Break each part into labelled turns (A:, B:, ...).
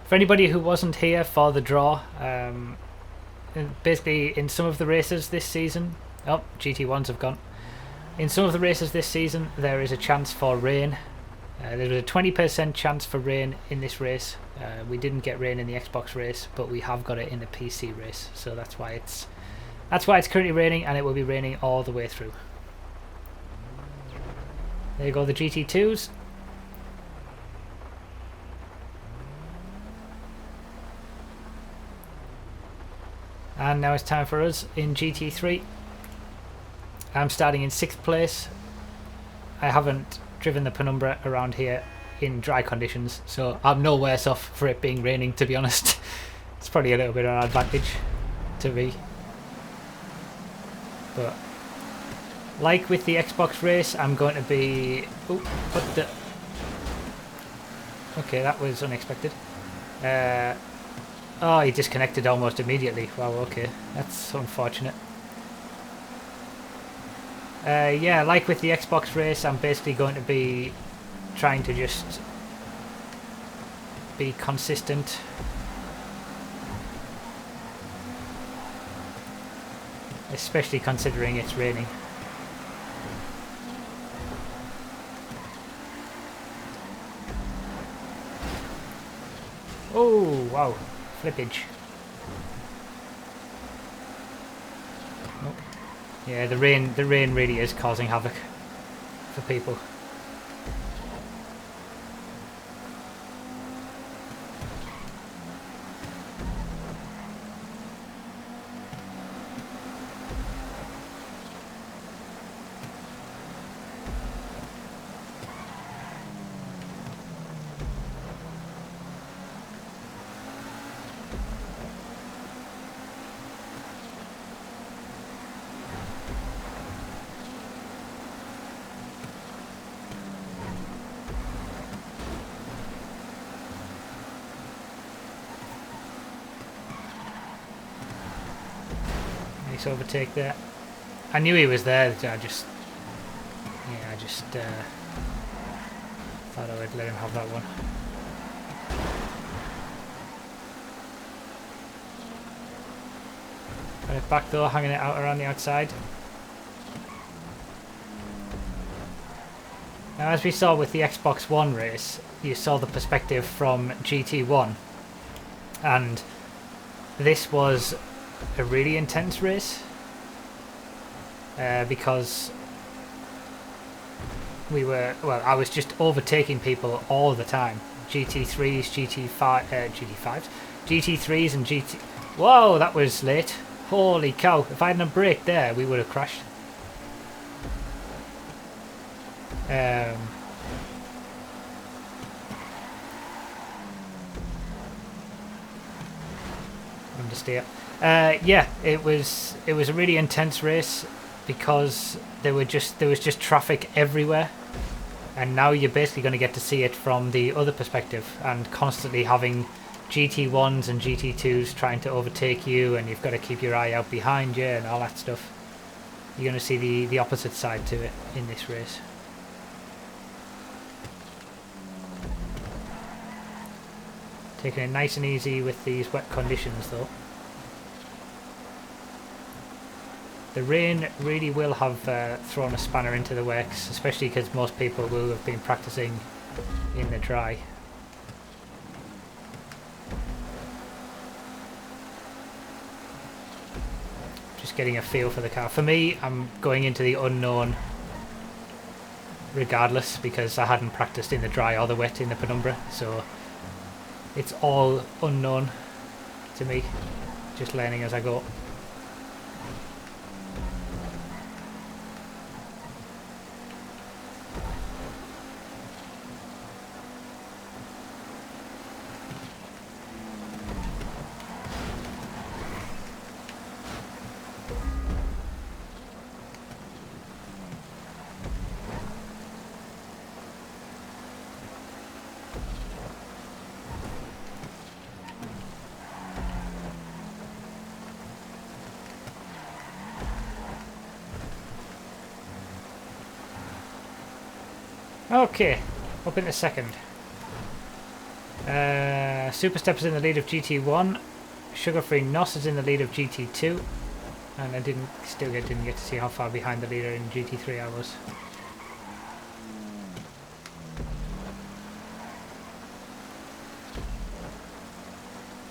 A: For anybody who wasn't here for the draw, basically in some of the races this season, oh, GT1s have gone. In some of the races this season, there is a chance for rain. There was a 20% chance for rain in this race. We didn't get rain in the Xbox race, but we have got it in the PC race, so that's why it's currently raining, and it will be raining all the way through. There you go, the GT2s. And now it's time for us in GT3. I'm starting in 6th place. I haven't driven the Penumbra around here in dry conditions, so I'm no worse off for it being raining, to be honest. It's probably a little bit of an advantage to me. But like with the Xbox race, I'm going to be... Oh, what the... Okay, that was unexpected. Oh, he disconnected almost immediately. Wow, okay. That's unfortunate. Yeah, like with the Xbox race, I'm basically going to be trying to just be consistent. Especially considering it's raining. Oh, wow. Flippage. Oh. Yeah, the rain really is causing havoc for people. Nice overtake there. I knew he was there. I just thought I would let him have that one. Got it back though, hanging it out around the outside. Now, as we saw with the Xbox One race, you saw the perspective from GT1, and this was a really intense race because I was just overtaking people all the time. GT3s, GT3s and GT... Whoa, that was late. Holy cow, if I hadn't have braked there, we would have crashed. Understeer. Yeah, it was a really intense race because there was just traffic everywhere, and now you're basically going to get to see it from the other perspective, and constantly having GT1s and GT2s trying to overtake you, and you've got to keep your eye out behind you and all that stuff. You're going to see the opposite side to it in this race. Taking it nice and easy with these wet conditions though. The rain really will have thrown a spanner into the works, especially because most people will have been practicing in the dry. Just getting a feel for the car. For me, I'm going into the unknown regardless, because I hadn't practiced in the dry or the wet in the Penumbra, so it's all unknown to me, just learning as I go. Okay, up in a second. Super Step is in the lead of GT1. Sugar Free Nos is in the lead of GT2. And I didn't get to see how far behind the leader in GT3 I was.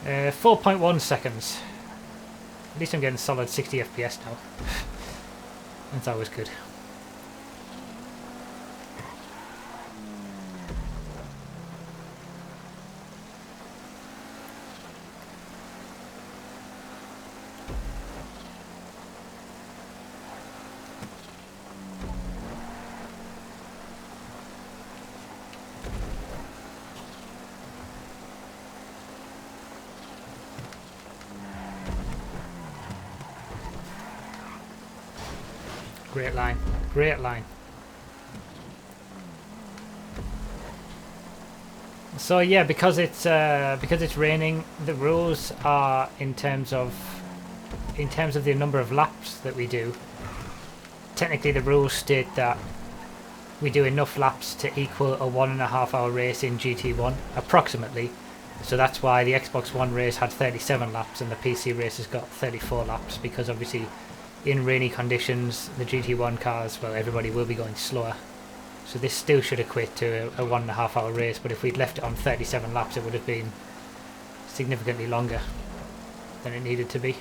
A: 4.1 seconds. At least I'm getting solid 60 FPS now. That's always good. Great line, great line. So yeah, because it's raining, the rules are in terms of the number of laps that we do. Technically, the rules state that we do enough laps to equal a 1.5 hour race in GT1, approximately. So that's why the Xbox One race had 37 laps and the PC race has got 34 laps, because obviously in rainy conditions, the GT1 cars, well, everybody will be going slower. So this still should equate to a 1.5 hour race, but if we'd left it on 37 laps, it would have been significantly longer than it needed to be.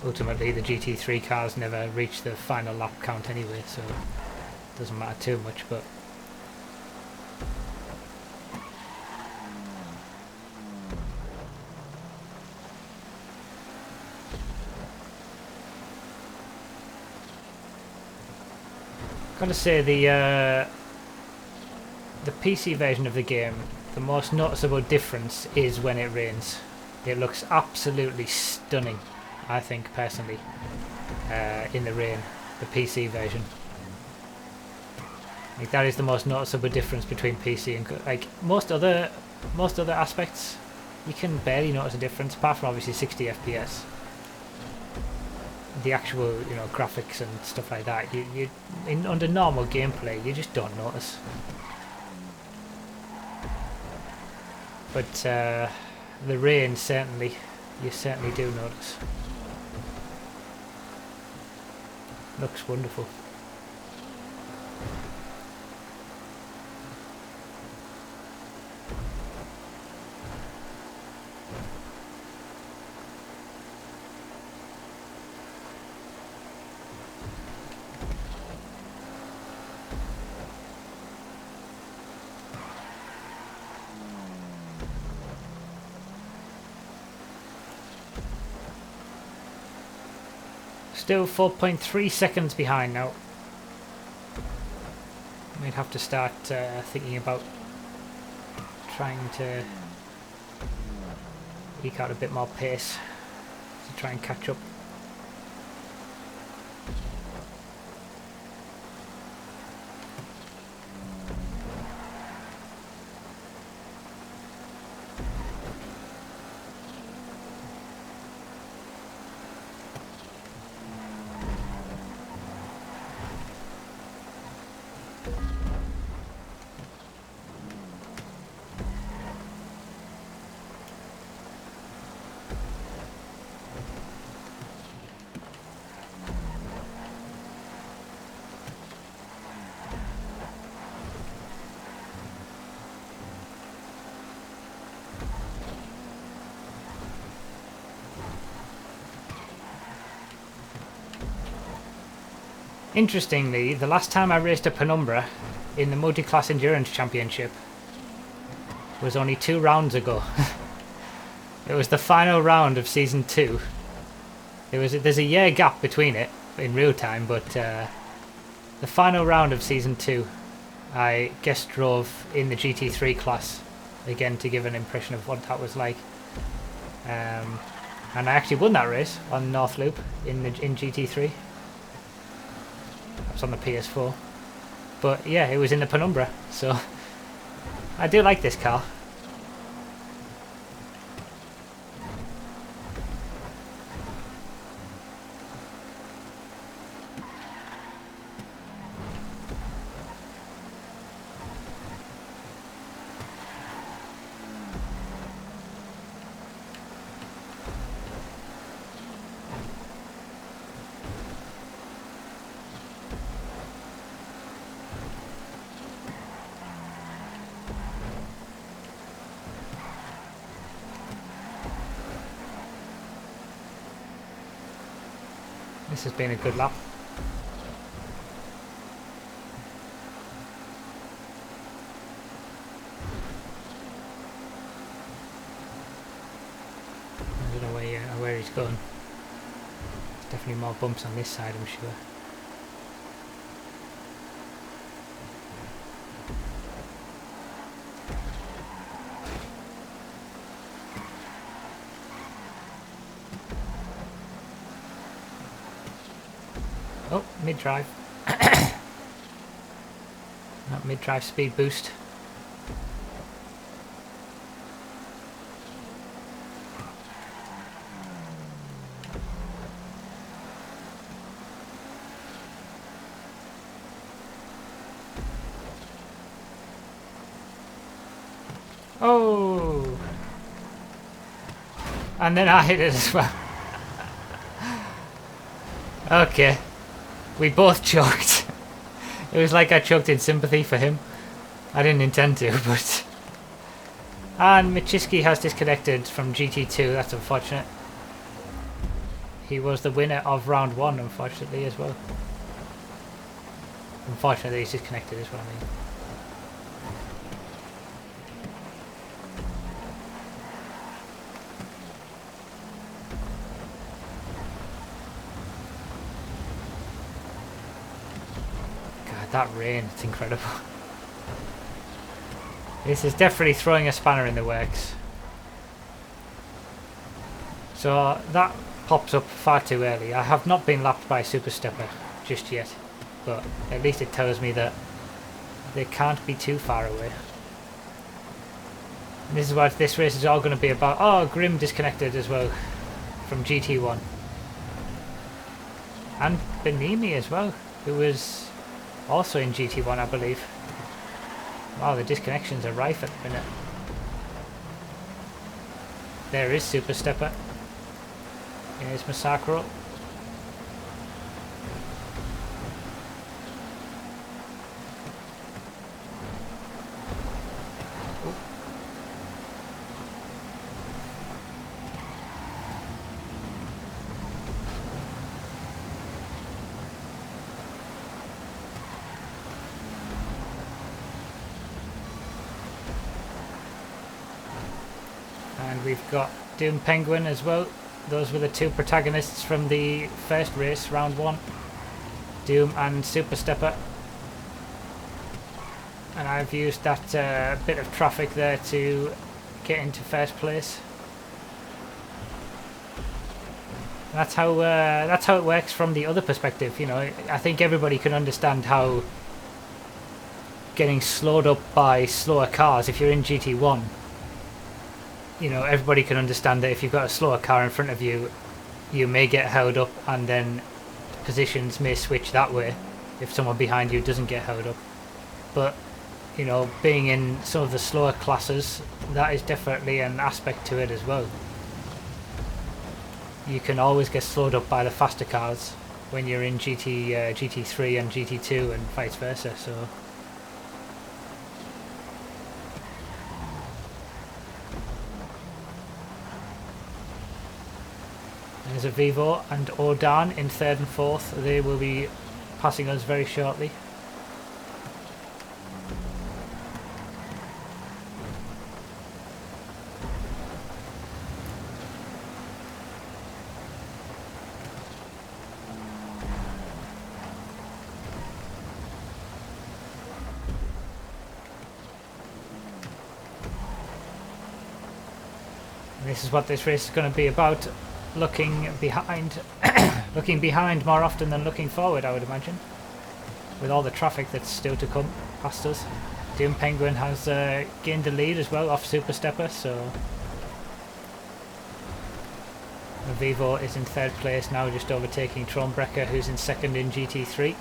A: Ultimately, the GT3 cars never reach the final lap count anyway, so it doesn't matter too much, but gotta say the PC version of the game, the most noticeable difference is when it rains. It looks absolutely stunning, I think personally, in the rain, the PC version. Like, that is the most noticeable difference between PC and like most other aspects. You can barely notice a difference, apart from obviously 60 FPS. The actual, you know, graphics and stuff like that, under normal gameplay, you just don't notice. But the rain, certainly, you certainly do notice. Looks wonderful. Still 4.3 seconds behind now. Might have to start thinking about trying to eke out a bit more pace to try and catch up. Interestingly, the last time I raced a Penumbra in the Multi-Class Endurance Championship was only 2 rounds ago. It was the final round of Season 2. There's a year gap between it in real time, but the final round of Season 2 I guest drove in the GT3 class, again to give an impression of what that was like. And I actually won that race on North Loop in GT3. On the PS4, but yeah, it was in the Penumbra, so I do like this car. This has been a good lap. I don't know where he's going. There's definitely more bumps on this side, I'm sure. Oh, mid-drive. Not mid-drive speed boost. Oh! And then I hit it as well. Okay. We both choked. It was like I choked in sympathy for him. I didn't intend to, but... And Michiski has disconnected from GT2, that's unfortunate. He was the winner of round 1, unfortunately, as well. Unfortunately, he's disconnected, is what I mean. That rain, it's incredible. This is definitely throwing a spanner in the works. So that pops up far too early. I have not been lapped by a Super Stepper just yet, but at least it tells me that they can't be too far away. And this is what this race is all going to be about. Oh, Grim disconnected as well from GT1. And Benimi as well, who was also in GT1, I believe. Wow, the disconnections are rife at the minute. There is Super Stepper. Here's Massacro. And we've got Doom Penguin as well. Those were the two protagonists from the first race, round 1. Doom and Super Stepper. And I've used that bit of traffic there to get into first place. That's how it works from the other perspective. You know, I think everybody can understand how getting slowed up by slower cars, if you're in GT1, you know, everybody can understand that if you've got a slower car in front of you, you may get held up and then positions may switch that way if someone behind you doesn't get held up. But, you know, being in some of the slower classes, that is definitely an aspect to it as well. You can always get slowed up by the faster cars when you're in GT3 and GT2 and vice versa, so... There's a Vivo and Ordan in 3rd and 4th. They will be passing us very shortly. And this is what this race is going to be about. Looking behind looking behind more often than looking forward, I would imagine, with all the traffic that's still to come past us. Doom Penguin has gained the lead as well off Super Stepper, so the Vivo is in 3rd place now, just overtaking Thronebreaker, who's in 2nd in GT3.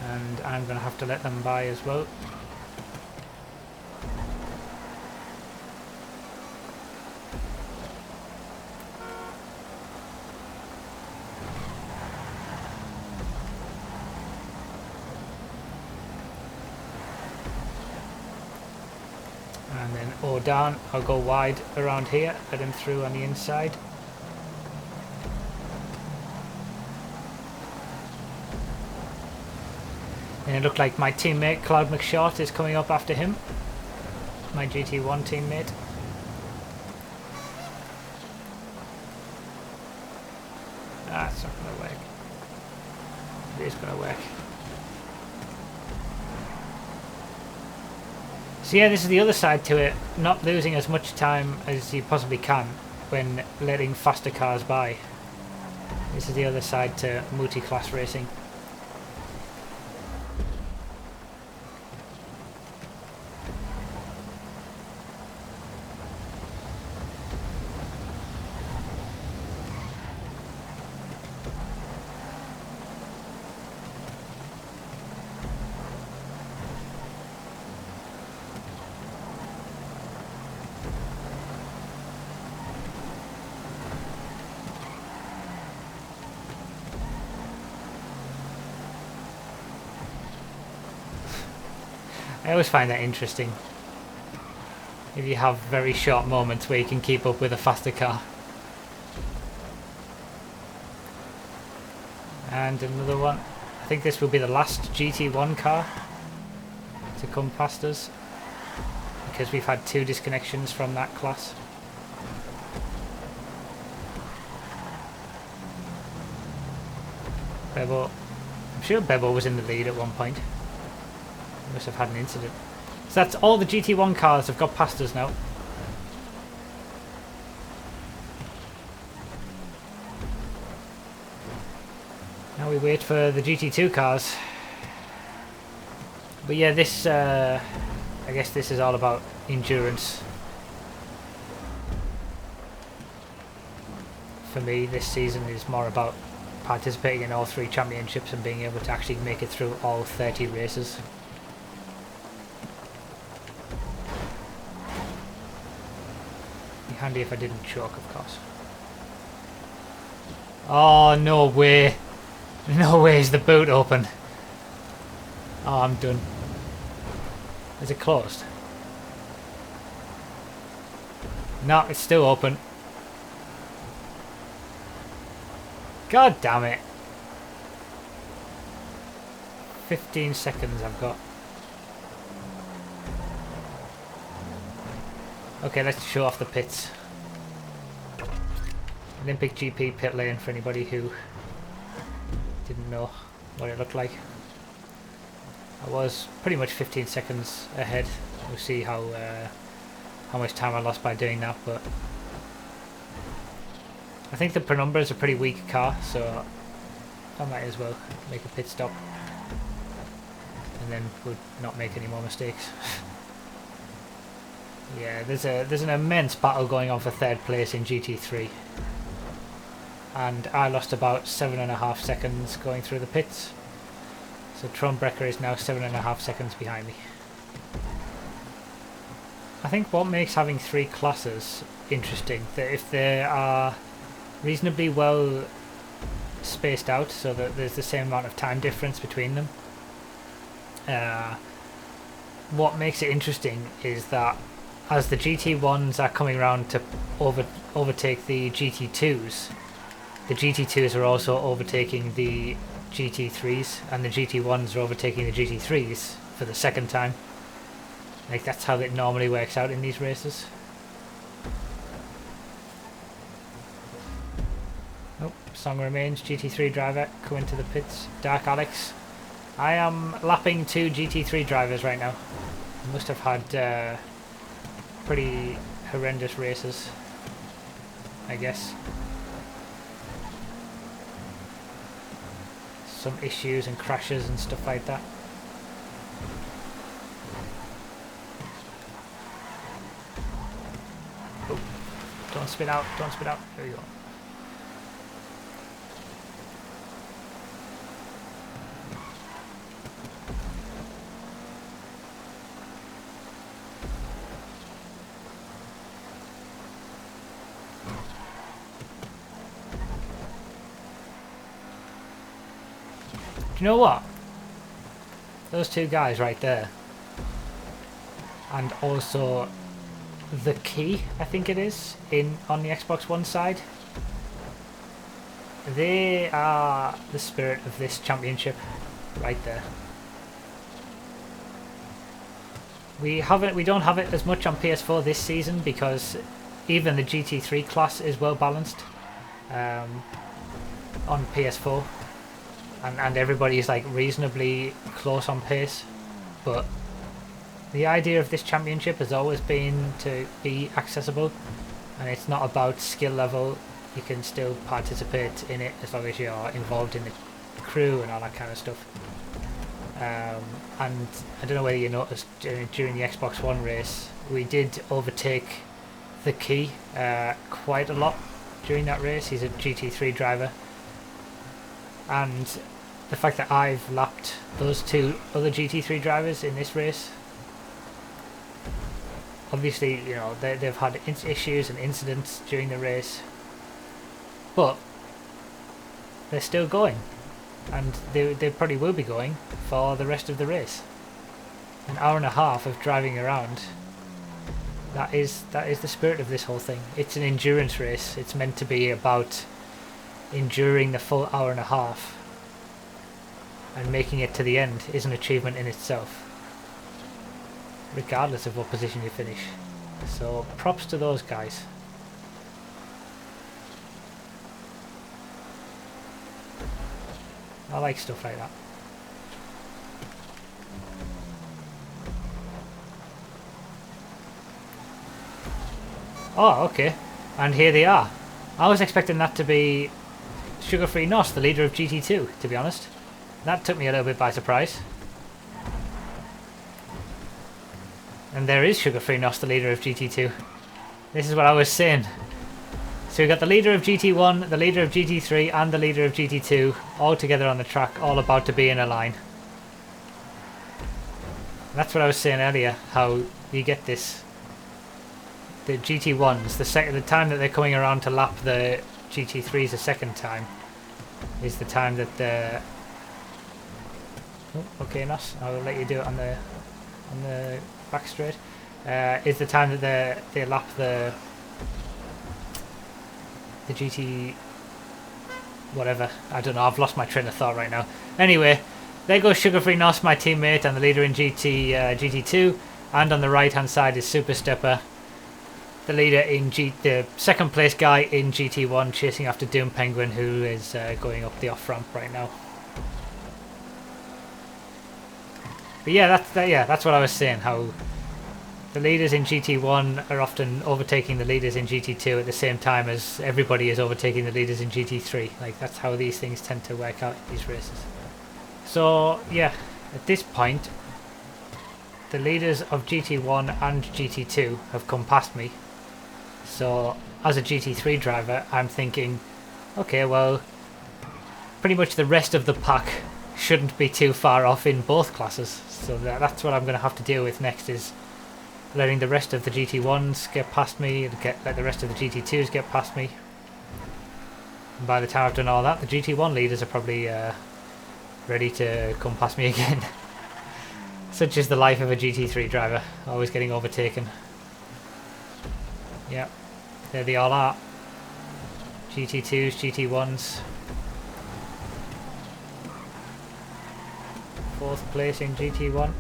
A: And I'm going to have to let them by as well. And then Ordan, I'll go wide around here, let him through on the inside. And it looked like my teammate Cloud McShort is coming up after him. My GT1 teammate. Ah, it's not going to work. It is going to work. So yeah, this is the other side to it. Not losing as much time as you possibly can when letting faster cars by. This is the other side to multi-class racing. I always find that interesting. If you have very short moments where you can keep up with a faster car. And another one. I think this will be the last GT1 car to come past us, because we've had 2 disconnections from that class. Bebo. I'm sure Bebo was in the lead at one point. Must have had an incident. So that's all the GT1 cars have got past us now. Now we wait for the GT2 cars. But yeah, this I guess this is all about endurance. For me, this season is more about participating in all 3 championships and being able to actually make it through all 30 races. Be handy if I didn't choke, of course. Oh, no way. No way is the boot open. Oh, I'm done. Is it closed? No, it's still open. God damn it. 15 seconds I've got. Okay, let's show off the pits. Olympic GP pit lane for anybody who didn't know what it looked like. I was pretty much 15 seconds ahead. We'll see how much time I lost by doing that, but I think the Penumbra is a pretty weak car, so I might as well make a pit stop and then would not make any more mistakes. Yeah, there's an immense battle going on for 3rd place in GT3, and I lost about 7.5 seconds going through the pits. So Tronbrecker is now 7.5 seconds behind me. I think what makes having 3 classes interesting, that if they are reasonably well spaced out so that there's the same amount of time difference between them, what makes it interesting is that as the GT1s are coming around to overtake the GT2s are also overtaking the GT3s, and the GT1s are overtaking the GT3s for the 2nd time. Like, that's how it normally works out in these races. Oh, song remains. GT3 driver coming to the pits. Dark Alex. I am lapping 2 GT3 drivers right now. Must have had pretty horrendous races, I guess. Some issues and crashes and stuff like that. Oh, don't spin out, don't spin out. There you go. You know what? Those 2 guys right there, and also the key, I think it is, on the Xbox One side, they are the spirit of this championship right there. We don't have it as much on PS4 this season because even the GT3 class is well balanced on PS4, and everybody is like reasonably close on pace. But the idea of this championship has always been to be accessible, and it's not about skill level. You can still participate in it as long as you're involved in the crew and all that kind of stuff. And I don't know whether you noticed during the Xbox One race, we did overtake the Key quite a lot during that race. He's a GT3 driver, and the fact that I've lapped those two other GT3 drivers in this race, obviously, you know, they've had issues and incidents during the race, but they're still going, and they probably will be going for the rest of the race. An hour and a half of driving around. That is the spirit of this whole thing. It's an endurance race. It's meant to be about enduring the full hour and a half, and making it to the end is an achievement in itself, regardless of what position you finish. So props to those guys. I like stuff like that. Oh, okay. And here they are. I was expecting that to be Sugar-Free Nos, the leader of GT2, to be honest. That took me a little bit by surprise. And there is Sugar-Free Nos, the leader of GT2. This is what I was saying. So we've got the leader of GT1, the leader of GT3, and the leader of GT2 all together on the track, all about to be in a line. And that's what I was saying earlier, how you get this. The GT1s, the time that they're coming around to lap the GT3s a second time is the time that the... Oh, okay, Nos, I'll let you do it on the back straight. Is the time that they lap the GT... whatever, I don't know, I've lost my train of thought right now. Anyway, there goes Sugar-Free Nos, my teammate and the leader in GT2, and on the right hand side is Super Stepper, the leader in the second place guy in GT1, chasing after Doom Penguin, who is going up the off ramp right now. But yeah, that's what I was saying, how the leaders in GT1 are often overtaking the leaders in GT2 at the same time as everybody is overtaking the leaders in GT3. Like, that's how these things tend to work out in these races. So yeah, at this point, the leaders of GT1 and GT2 have come past me. So as a GT3 driver, I'm thinking, okay, well, pretty much the rest of the pack shouldn't be too far off in both classes. So that's what I'm going to have to deal with next, is letting the rest of the GT1s get past me and let the rest of the GT2s get past me. And by the time I've done all that, the GT1 leaders are probably ready to come past me again. Such is the life of a GT3 driver, always getting overtaken. Yep, there they all are. GT2s, GT1s. 4th place in GT1.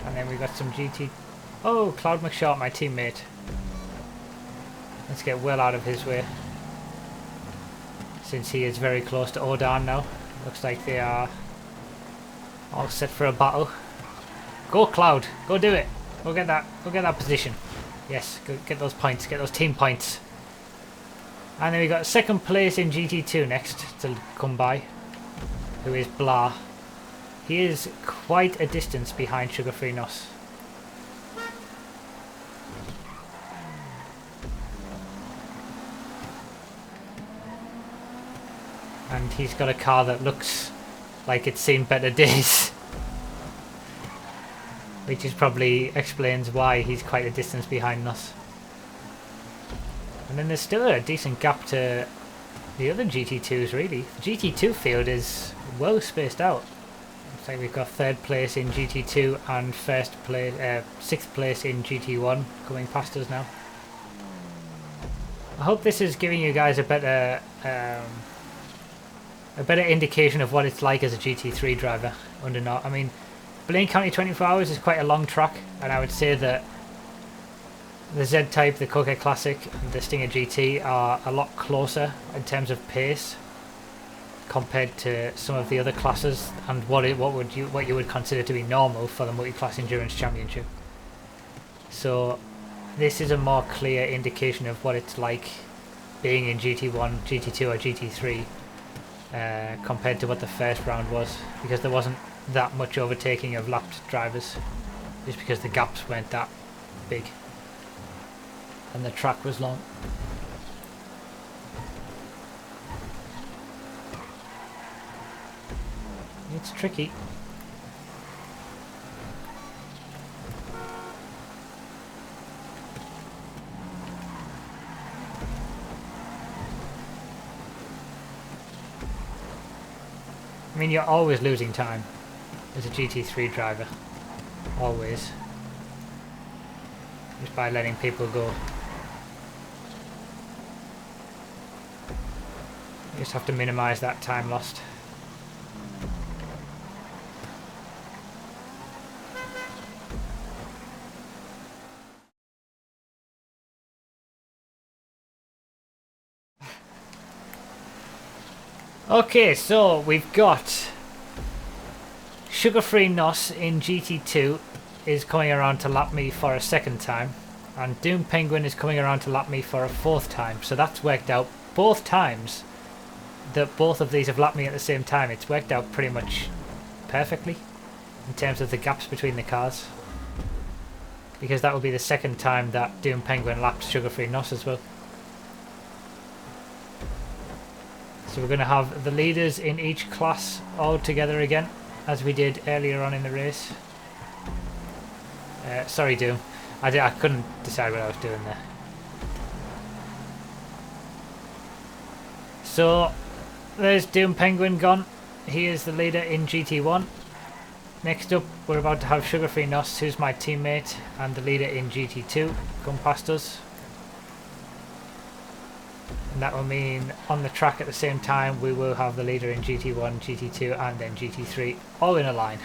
A: And then we got some GT... Oh, Cloud McShort, my teammate. Let's get well out of his way, since he is very close to Odan now. Looks like they are all set for a battle. Go Cloud, go do it. Go get that position. Yes, go get those points, get those team points. And then we got 2nd place in GT2 next to come by, who is Blah. He is quite a distance behind Sugar-Free Nos. And he's got a car that looks like it's seen better days. Which is probably explains why he's quite a distance behind us. And then there's still a decent gap to the other GT2s really. The GT2 field is well spaced out. Looks like we've got 3rd place in GT2 and 6th place in GT1 coming past us now. I hope this is giving you guys a better indication of what it's like as a GT3 driver under I mean, Blaine County 24 Hours is quite a long track, and I would say that the Z-Type, the Coca Classic, and the Stinger GT are a lot closer in terms of pace compared to some of the other classes and what you would consider to be normal for the Multi-Class Endurance Championship. So this is a more clear indication of what it's like being in GT1, GT2 or GT3 compared to what the first round was, because there wasn't that much overtaking of lapped drivers, just because the gaps weren't that big and the track was long. It's tricky. I mean, you're always losing time as a GT3 driver. Always. Just by letting people go. You just have to minimize that time lost. Okay, so we've got Sugar-Free NOS in GT2 is coming around to lap me for a second time, and Doom Penguin is coming around to lap me for a fourth time. So that's worked out both times that both of these have lapped me at the same time. It's worked out pretty much perfectly in terms of the gaps between the cars, because that will be the second time that Doom Penguin lapped Sugar-Free NOS as well. So we're going to have the leaders in each class all together again, as we did earlier on in the race. Sorry, Doom. I couldn't decide what I was doing there. So there's Doom Penguin gone. He is the leader in GT1. Next up, we're about to have Sugar-Free NOS, who's my teammate and the leader in GT2, come past us. And that will mean on the track at the same time we will have the leader in GT1, GT2 and then GT3 all in a line.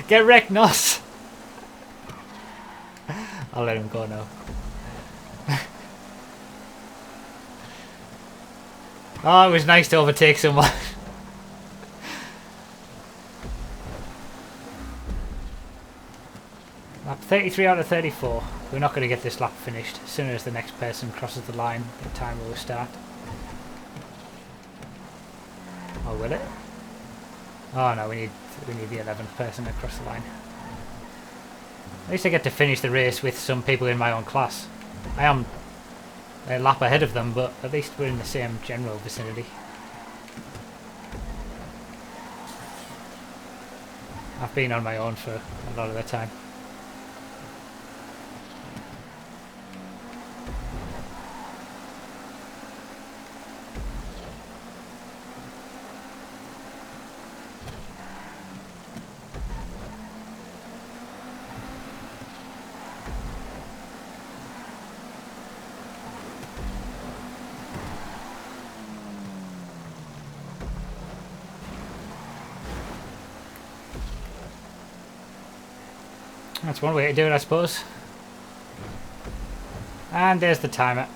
A: Get wrecked, NOS! I'll let him go now. Oh, it was nice to overtake someone. Lap 33 out of 34. We're not going to get this lap finished. As soon as the next person crosses the line, the timer will start. Oh, will it? Oh no, we need the 11th person to cross the line. At least I get to finish the race with some people in my own class. I am a lap ahead of them, but at least we're in the same general vicinity. I've been on my own for a lot of the time. That's one way to do it, I suppose. And there's the timer.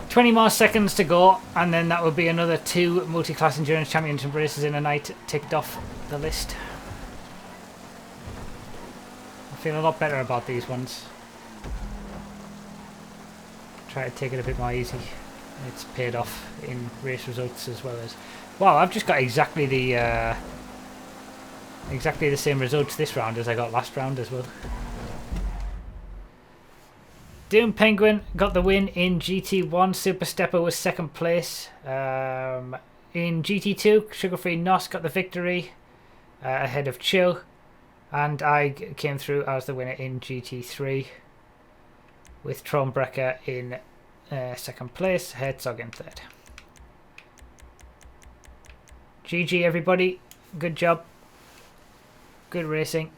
A: 20 more seconds to go, and then that will be another 2 multi-class endurance championship races in a night ticked off the list. I feel a lot better about these ones. Try to take it a bit more easy. It's paid off in race results as well as... Wow, I've just got exactly the same results this round as I got last round as well. Doom Penguin got the win in GT1. Super Stepper was second place. In GT2, Sugar-Free NOS got the victory ahead of Chill. And I came through as the winner in GT3 with Trombrecker in second place, Herzog in third. GG everybody, good job, good racing.